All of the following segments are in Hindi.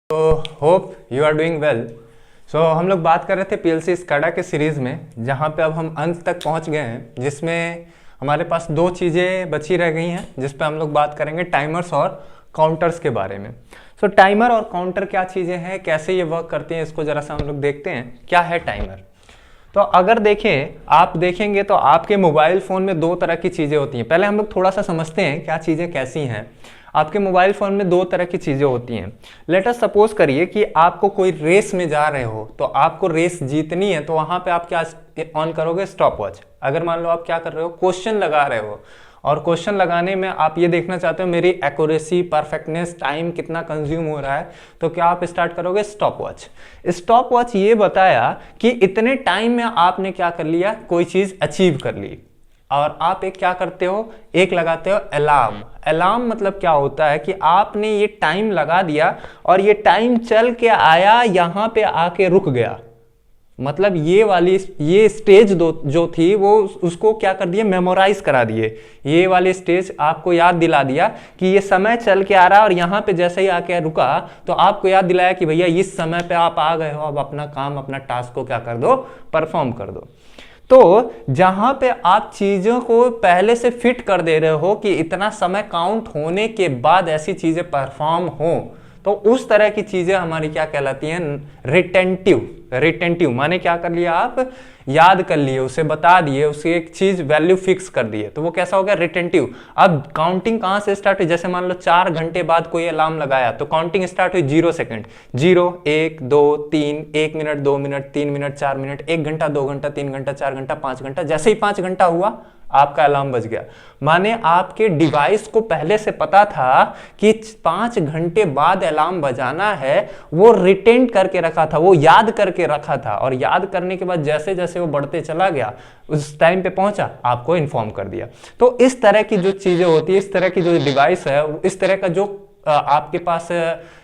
तो hope you are doing well. So हम लोग बात कर रहे थे पीएलसी स्काडा के सीरीज़ में, जहाँ पे अब हम अंत तक पहुँच गए हैं, जिसमें हमारे पास दो चीज़ें बची रह गई हैं, जिस पे हम लोग बात करेंगे टाइमर्स और काउंटर्स के बारे में। सो टाइमर और काउंटर क्या चीज़ें हैं, कैसे ये वर्क करती हैं, इसको ज़रा सा हम लोग देखते हैं। क्या है टाइमर? तो अगर आप देखेंगे तो आपके मोबाइल फ़ोन में दो तरह की चीज़ें होती हैं। पहले हम लोग थोड़ा सा समझते हैं क्या चीज़ें कैसी हैं। आपके मोबाइल फ़ोन में दो तरह की चीज़ें होती हैं। लेट अस सपोज करिए कि आपको कोई रेस में जा रहे हो, तो आपको रेस जीतनी है, तो वहाँ पे आप क्या ऑन करोगे? Stop watch. अगर मान लो आप क्या कर रहे हो, क्वेश्चन लगा रहे हो, और क्वेश्चन लगाने में आप ये देखना चाहते हो मेरी एक्यूरेसी, परफेक्टनेस, टाइम कितना कंज्यूम हो रहा है, तो क्या आप स्टार्ट करोगे? Stop watch. स्टॉप वॉच ये बताया कि इतने टाइम में आपने क्या कर लिया, कोई चीज़ अचीव कर ली। और आप एक क्या करते हो, एक लगाते हो अलार्म। अलार्म मतलब क्या होता है कि आपने ये टाइम लगा दिया और ये टाइम चल के आया, यहाँ पे आके रुक गया। मतलब ये स्टेज जो थी वो उसको क्या कर दिया, मेमोराइज करा दिए। ये वाली स्टेज आपको याद दिला दिया कि ये समय चल के आ रहा है, और यहाँ पे जैसे ही आके रुका तो आपको याद दिलाया कि भैया इस समय पे आप आ गए हो, अब अपना काम, अपना टास्क को क्या कर दो, परफॉर्म कर दो। तो जहां पे आप चीजों को पहले से फिट कर दे रहे हो कि इतना समय काउंट होने के बाद ऐसी चीजें परफॉर्म हो, तो उस तरह की चीजें हमारी क्या कहलाती हैं? रिटेंटिव माने क्या कर लिया, आप याद कर लिए, उसे बता दिए, उसे एक चीज वैल्यू फिक्स कर दिए, तो वो कैसा हो गया? रिटेंटिव। अब काउंटिंग कहां से स्टार्ट हुई? जैसे मान लो 4 घंटे बाद कोई अलार्म लगाया, तो काउंटिंग स्टार्ट हुई 0 second. 0, 1, 2, 3, 1 minute, 2 minute, 3 minute, 4 minute, 1 घंटा, 2 घंटा, 3 घंटा, 4 घंटा, 5 घंटा। जैसे ही 5 घंटा हुआ, आपका अलार्म बज गया। माने आपके डिवाइस को पहले से पता था कि 5 घंटे बाद अलार्म बजाना है, वो रिटेन करके रखा था, वो याद करके रखा था, और याद करने के बाद जैसे जैसे वो बढ़ते चला गया, उस टाइम पे पहुंचा, आपको इन्फॉर्म कर दिया। तो इस तरह की जो चीजें होती है, इस तरह की जो डिवाइस है, इस तरह का जो आपके पास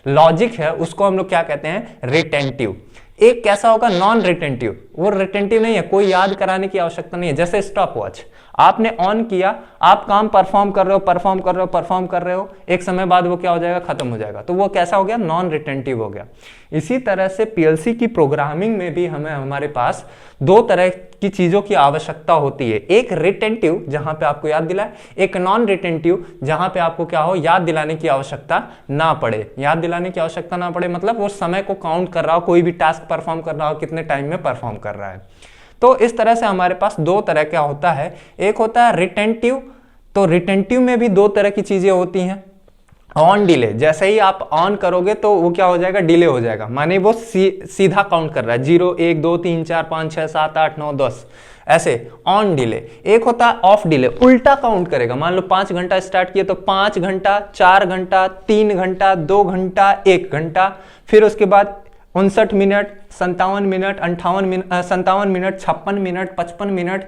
लॉजिक है, उसको हम लोग क्या कहते हैं? रिटेंटिव। एक कैसा होगा? Non retentive. वो रिटेंटिव नहीं है, कोई याद कराने की आवश्यकता नहीं है। जैसे स्टॉप वॉच आपने ऑन किया, आप काम परफॉर्म कर रहे हो, एक समय बाद वो क्या हो जाएगा? खत्म हो जाएगा। तो वो कैसा हो गया? नॉन रिटेंटिव हो गया। इसी तरह से पीएलसी की प्रोग्रामिंग में भी हमारे पास दो तरह की चीजों की आवश्यकता होती है। एक रिटेंटिव, जहां पे आपको याद दिलाए, एक नॉन रिटेंटिव, जहां पे आपको क्या हो, याद दिलाने की आवश्यकता ना पड़े। याद दिलाने की आवश्यकता ना पड़े मतलब वो समय को काउंट कर रहा हो, कोई भी टास्क परफॉर्म कर रहा हो, कितने टाइम में परफॉर्म कर रहा है। तो इस तरह से हमारे पास दो तरह का होता है। एक होता है रिटेंटिव। तो रिटेंटिव में भी दो तरह की चीजें होती हैं। ऑन डिले, जैसे ही आप ऑन करोगे तो वो क्या हो जाएगा? डिले हो जाएगा। माने वो सीधा काउंट कर रहा है, 0, 1, 2, 3, 4, 5, 6, 7, 8, 9, 10 ऐसे ऑन डिले। एक होता है ऑफ डिले, उल्टा काउंट करेगा। मान लो 5 घंटा स्टार्ट किया तो 5 घंटा, 4 घंटा, 3 घंटा, 2 घंटा, 1 घंटा, फिर उसके बाद 59 minute, 57 minute, 58 minute, 57 minute, 56 minute, 55 minute,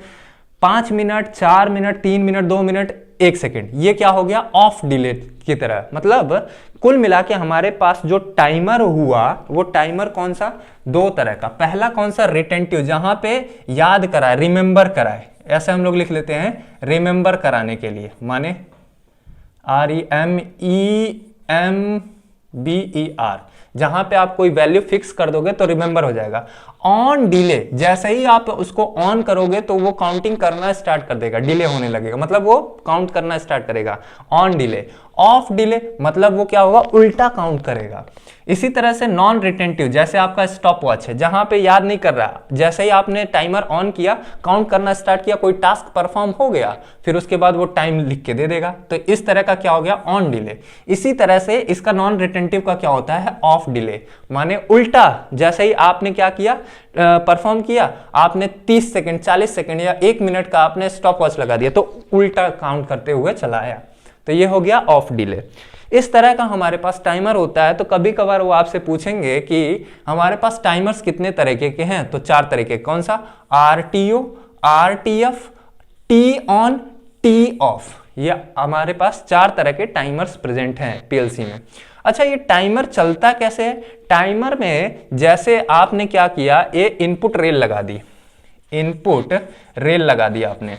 5 minute, 4 minute, 3 minute, 2 minute, 1 second. ये क्या हो गया? ऑफ डिले की तरह। मतलब कुल मिला के हमारे पास जो टाइमर हुआ, वो टाइमर कौन सा? दो तरह का। पहला कौन सा? रिटेंटिव, जहां पे याद कराए, रिमेंबर कराए, ऐसे हम लोग लिख लेते हैं, रिमेंबर कराने के लिए, माने REMEMBER। जहां पे आप कोई वैल्यू फिक्स कर दोगे तो रिमेंबर हो जाएगा। ऑन डिले, जैसे ही आप उसको ऑन करोगे तो वो काउंटिंग करना स्टार्ट कर देगा, डिले होने लगेगा, मतलब वो काउंट करना स्टार्ट करेगा। On delay. ऑफ डिले मतलब वो क्या होगा? उल्टा काउंट करेगा। इसी तरह से नॉन रिटेंटिव, जैसे आपका स्टॉप वॉच है, जहां पे याद नहीं कर रहा, जैसे ही आपने टाइमर ऑन किया, काउंट करना स्टार्ट किया, कोई टास्क परफॉर्म हो गया, फिर उसके बाद वो टाइम लिख के दे देगा। तो इस तरह का क्या हो गया? On delay. इसी तरह से इसका नॉन रिटेंटिव का क्या होता है? Of delay. माने उल्टा, जैसे ही आपने क्या किया, परफॉर्म किया, आपने 30 सेकंड, 40 सेकंड या 1 मिनट का आपने स्टॉप वॉच लगा दिया, तो उल्टा काउंट करते हुए चला आया, तो ये हो गया ऑफ डिले। इस तरह का हमारे पास टाइमर होता है। तो कभी कभार वो आपसे पूछेंगे कि हमारे पास टाइमर्स कितने तरीके के हैं, तो 4 तरीके। कौन सा? RTO, RTF, T on, T of. ये हमारे पास 4 तरह के टाइमर्स प्रेजेंट हैं पीएलसी में। अच्छा, ये टाइमर चलता कैसे है? टाइमर में जैसे आपने क्या किया, ये इनपुट रेल लगा दी, इनपुट रेल लगा दी आपने,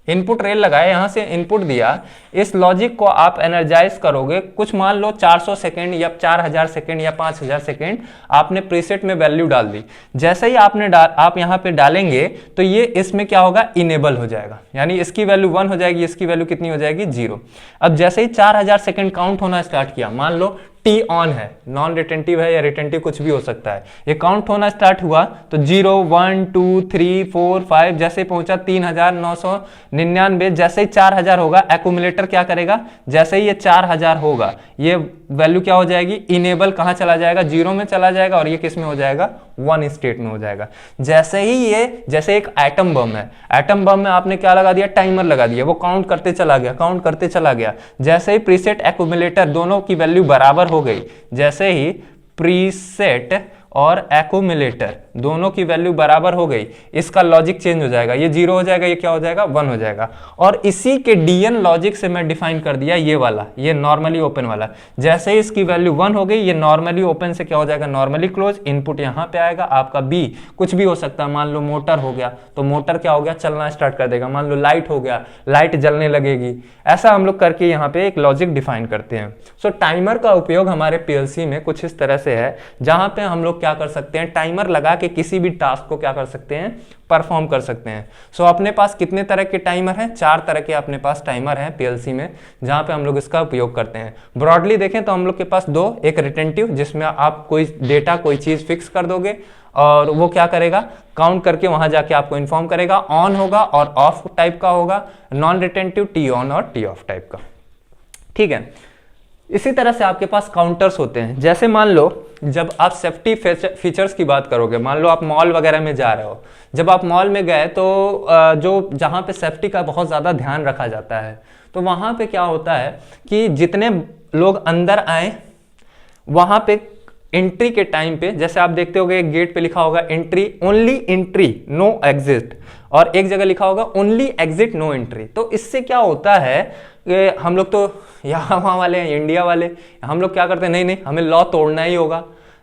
इनपुट रेल लगाए, यहां से इनपुट दिया, इस लॉजिक को आप एनर्जाइज करोगे, कुछ मान लो 400 सेकेंड या 4000 सेकेंड या 5000 सेकेंड आपने प्रीसेट में वैल्यू डाल दी। जैसे ही आप यहां पे डालेंगे तो ये इसमें क्या होगा, इनेबल हो जाएगा, यानी इसकी वैल्यू 1 हो जाएगी, इसकी वैल्यू कितनी हो जाएगी, 0। अब जैसे ही 4000 सेकेंड काउंट होना स्टार्ट किया, मान लो टी ऑन है, नॉन रिटेंटिव है या रिटेंटिव कुछ भी हो सकता है, ये काउंट होना स्टार्ट हुआ तो 0 1 2 3 4 5 जैसे पहुंचा 3999, जैसे ही 4000 होगा एक्यूमुलेटर क्या करेगा, जैसे ही ये 4000 होगा ये वैल्यू क्या हो जाएगी, इनेबल कहां चला जाएगा, 0 में चला जाएगा और ये किस में हो जाएगा, 1 स्टेट में हो जाएगा। जैसे ही ये, जैसे एक एटम बम है, एटम बम में आपने क्या लगा दिया, टाइमर लगा दिया, वो काउंट करते चला गया, काउंट करते चला गया, जैसे ही प्रीसेट एक्यूमुलेटर दोनों की वैल्यू बराबर हो गई, जैसे ही प्रीसेट और एक्यूमुलेटर दोनों की वैल्यू बराबर हो गई, इसका लॉजिक चेंज हो जाएगा, ये 0 हो जाएगा, ये क्या हो जाएगा, 1 हो जाएगा। और इसी के डीएन लॉजिक से मैं डिफाइन कर दिया ये वाला, ये नॉर्मली ओपन वाला, जैसे ही इसकी वैल्यू 1 हो गई, ये नॉर्मली ओपन से क्या हो जाएगा, नॉर्मली क्लोज, इनपुट यहां पे आएगा आपका बी, कुछ भी हो सकता है, मान लो मोटर हो गया तो मोटर क्या हो गया, चलना स्टार्ट कर देगा, मान लो लाइट हो गया, लाइट जलने लगेगी। ऐसा हम लोग करके यहाँ पे एक लॉजिक डिफाइन करते हैं। सो टाइमर का उपयोग हमारे पीएलसी में कुछ इस तरह से है, जहां पे हम लोग क्या कर सकते हैं, टाइमर लगा के किसी भी टास्क को क्या कर सकते हैं, परफॉर्म कर सकते हैं। सो अपने पास कितने तरह के टाइमर हैं, 4 तरह के अपने पास टाइमर हैं पीएलसी में, जहां पे हम लोग इसका उपयोग करते हैं। ब्रॉडली देखें तो हम लोग के पास 2, एक रिटेंटिव जिसमें आप कोई डेटा कोई चीज फिक्स कर दोगे और वो क्या करेगा, काउंट करके वहां जाके आपको इन्फॉर्म करेगा, ऑन होगा और ऑफ टाइप का होगा, नॉन रिटेंटिव टी ऑन और टी ऑफ टाइप का, ठीक है। इसी तरह से आपके पास काउंटर्स होते हैं, जैसे मान लो जब आप सेफ्टी फीचर्स की बात करोगे, मान लो आप मॉल वगैरह में जा रहे हो, जब आप मॉल में गए तो जो जहां पे सेफ्टी का बहुत ज्यादा ध्यान रखा जाता है, तो वहां पे क्या होता है कि जितने लोग अंदर आए वहां पे एंट्री के टाइम पे, जैसे आप देखते होगे गेट पे लिखा होगा entry, only entry no exit, और एक जगह लिखा होगा ओनली एग्जिट नो एंट्री। तो इससे क्या होता है कि हम लोग तो यहाँ वहाँ वाले हैं, इंडिया वाले, हम लोग क्या करते हैं, नहीं नहीं हमें लॉ तोड़ना ही होगा,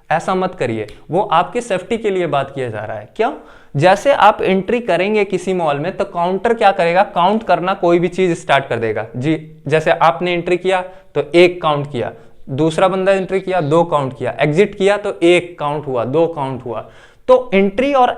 ऐसा मत करिए, वो आपके सेफ्टी के लिए बात किया जा रहा है। क्यों, जैसे आप एंट्री करेंगे किसी मॉल में तो काउंटर क्या करेगा, काउंट करना कोई भी चीज स्टार्ट कर देगा जी। जैसे आपने एंट्री किया तो 1 काउंट किया, दूसरा बंदा एंट्री किया 2 काउंट किया, एग्जिट किया तो 1 काउंट हुआ, 2 काउंट हुआ। तो एंट्री और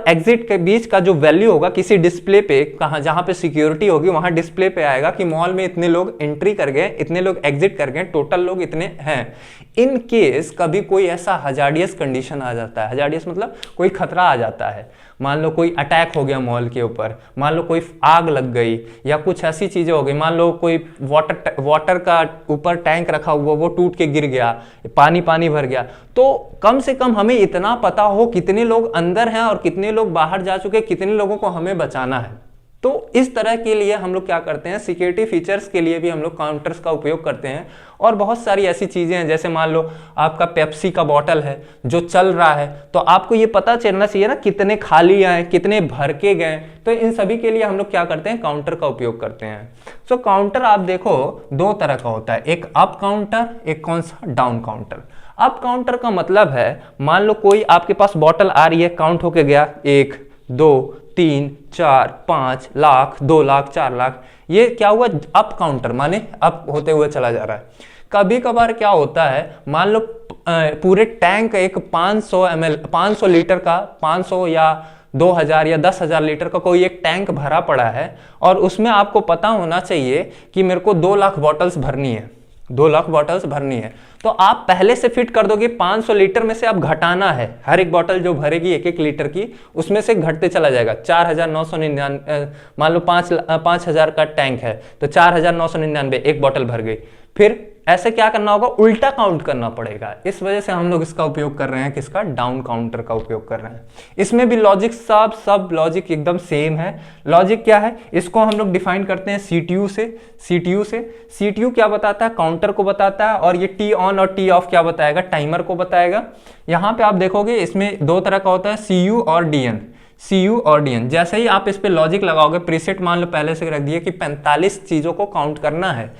एग्जिट के बीच का जो वैल्यू होगा किसी डिस्प्ले पे, कहां जहां पे सिक्योरिटी होगी वहां डिस्प्ले पे आएगा कि मॉल में इतने लोग एंट्री कर गए, इतने लोग एग्जिट कर गए, टोटल लोग इतने हैं। इन केस कभी कोई ऐसा हजार्डियस कंडीशन आ जाता है, हजार्डियस मतलब कोई खतरा आ जाता है, मान लो कोई अटैक हो गया मॉल के ऊपर, मान लो कोई आग लग गई या कुछ ऐसी चीजें हो गई, मान लो कोई वाटर का ऊपर टैंक रखा हुआ वो टूट के गिर गया, पानी भर गया, तो कम से कम हमें इतना पता हो कितने लोग अंदर हैं और कितने लोग बाहर जा चुके, कितने लोगों को हमें बचाना है। तो इस तरह के लिए हम लोग क्या करते हैं, सिक्योरिटी फीचर्स के लिए भी हम लोग काउंटर्स का उपयोग करते हैं। और बहुत सारी ऐसी चीजें हैं, जैसे मान लो आपका पेप्सी का बॉटल है जो चल रहा है, तो आपको ये पता चलना चाहिए ना कितने खाली आए, कितने भर के गए, तो इन सभी के लिए हम लोग क्या करते हैं, काउंटर का उपयोग करते हैं। सो काउंटर आप देखो 2 तरह का होता है, एक अप काउंटर, एक कौन सा, डाउन काउंटर। अप काउंटर का मतलब है, मान लो कोई आपके पास बॉटल आ रही है, काउंट होके गया 1 2 3 4 5 लाख, 2 लाख, 4 लाख, ये क्या हुआ, अप काउंटर, माने अप होते हुए चला जा रहा है। कभी कभार क्या होता है, मान लो पूरे टैंक एक 500 ml 500 लीटर का, 500 या 2000 या 10,000 लीटर का कोई एक टैंक भरा पड़ा है, और उसमें आपको पता होना चाहिए कि मेरे को 2 लाख बॉटल्स भरनी है, 2 लाख बॉटल्स भरनी है, तो आप पहले से फिट कर दोगे 500 लीटर में से अब घटाना है, हर एक बॉटल जो भरेगी 1-1 लीटर की, उसमें से घटते चला जाएगा। 4,999, मान लो 5,000 का टैंक है तो 4,999 एक बॉटल भर गई, फिर ऐसे क्या करना होगा, उल्टा काउंट करना पड़ेगा। इस वजह से हम लोग इसका उपयोग कर रहे हैं, किसका, डाउन काउंटर का उपयोग कर रहे हैं। इसमें भी लॉजिक सब लॉजिक एकदम सेम है। लॉजिक क्या है, इसको हम लोग डिफाइन करते हैं सीटीयू से। सीटीयू क्या बताता है, काउंटर को बताता है, और ये टी ऑन और टी ऑफ क्या बताएगा, टाइमर को बताएगा। यहाँ पे आप देखोगे इसमें 2 तरह का होता है, सीयू और डीएन। सीयू और डीएन, जैसे ही आप इस पे लॉजिक लगाओगे, प्रीसेट मान लो पहले से रख दिए कि 45 चीजों को काउंट करना है,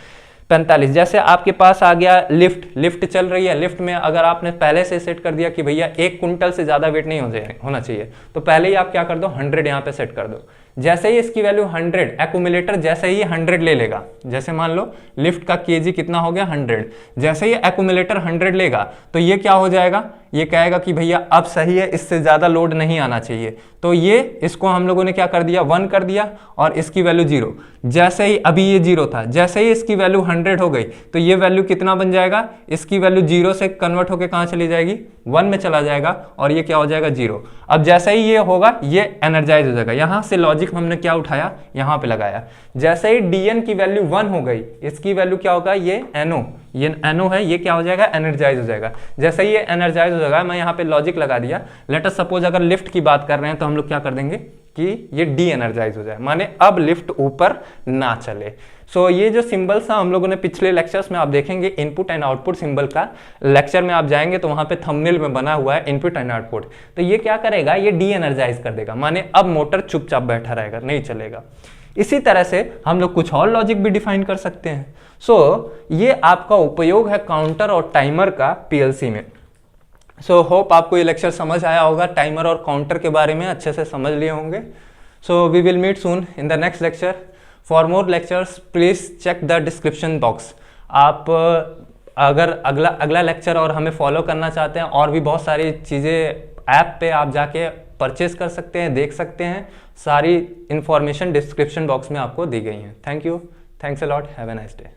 45। जैसे आपके पास आ गया लिफ्ट चल रही है, लिफ्ट में अगर आपने पहले से सेट कर दिया कि भैया 1 कुंटल से ज्यादा वेट नहीं होना चाहिए, तो पहले ही आप क्या कर दो, 100 यहाँ पे सेट कर दो। जैसे ही इसकी वैल्यू 100, एक्यूमुलेटर जैसे ही 100 ले लेगा, जैसे मान लो लिफ्ट का केजी कितना हो गया 100, जैसे ही एक्यूमुलेटर 100 लेगा तो ये क्या हो जाएगा, ये कहेगा कि भैया अब सही है, इससे ज्यादा लोड नहीं आना चाहिए, तो ये इसको हम लोगों ने क्या कर दिया 1 कर दिया और इसकी वैल्यू 0। जैसे ही अभी ये 0 था, जैसे ही इसकी वैल्यू 100 हो गई तो ये वैल्यू कितना बन जाएगा, इसकी वैल्यू 0 से कन्वर्ट होकर कहां चली जाएगी 1 में चला जाएगा और ये क्या हो जाएगा 0। अब जैसे ही ये होगा ये एनर्जाइज हो जाएगा। यहां से लॉजिक हमने क्या उठाया, यहां पे लगाया। जैसे ही dn की वैल्यू 1 हो गई, इसकी वैल्यू क्या होगा, ये NO है, ये क्या हो जाएगा एनर्जाइज हो जाएगा। जैसे ही ये एनर्जाइज हो जाएगा, मैं यहाँ पे लॉजिक लगा दिया। लेट अस सपोज अगर लिफ्ट की बात कर रहे हैं तो हम लोग क्या कर देंगे कि ये डी एनर्जाइज हो जाए, माने अब लिफ्ट ऊपर ना चले। सो ये जो सिंबल्स हम लोगों ने पिछले लेक्चर्स में आप देखेंगे, इनपुट एंड आउटपुट सिंबल का लेक्चर में आप जाएंगे तो वहां पे थंबनेल में बना हुआ है इनपुट एंड आउटपुट। तो ये क्या करेगा, ये डी एनर्जाइज कर देगा, माने अब मोटर चुपचाप बैठा रहेगा, नहीं चलेगा। इसी तरह से हम लोग कुछ और लॉजिक भी डिफाइन कर सकते हैं। ये आपका उपयोग है काउंटर और टाइमर का पीएलसी में। होप आपको ये लेक्चर समझ आया होगा, टाइमर और काउंटर के बारे में अच्छे से समझ लिए होंगे। We will meet soon in the next lecture. For more lectures please check the description box. आप अगर अगला लेक्चर और हमें फॉलो करना चाहते हैं, और भी बहुत सारी चीज़ें ऐप पे आप जाके परचेज कर सकते हैं, देख सकते हैं। सारी इंफॉर्मेशन डिस्क्रिप्शन बॉक्स में आपको दी गई है। Thank you, thanks a lot, have a nice day.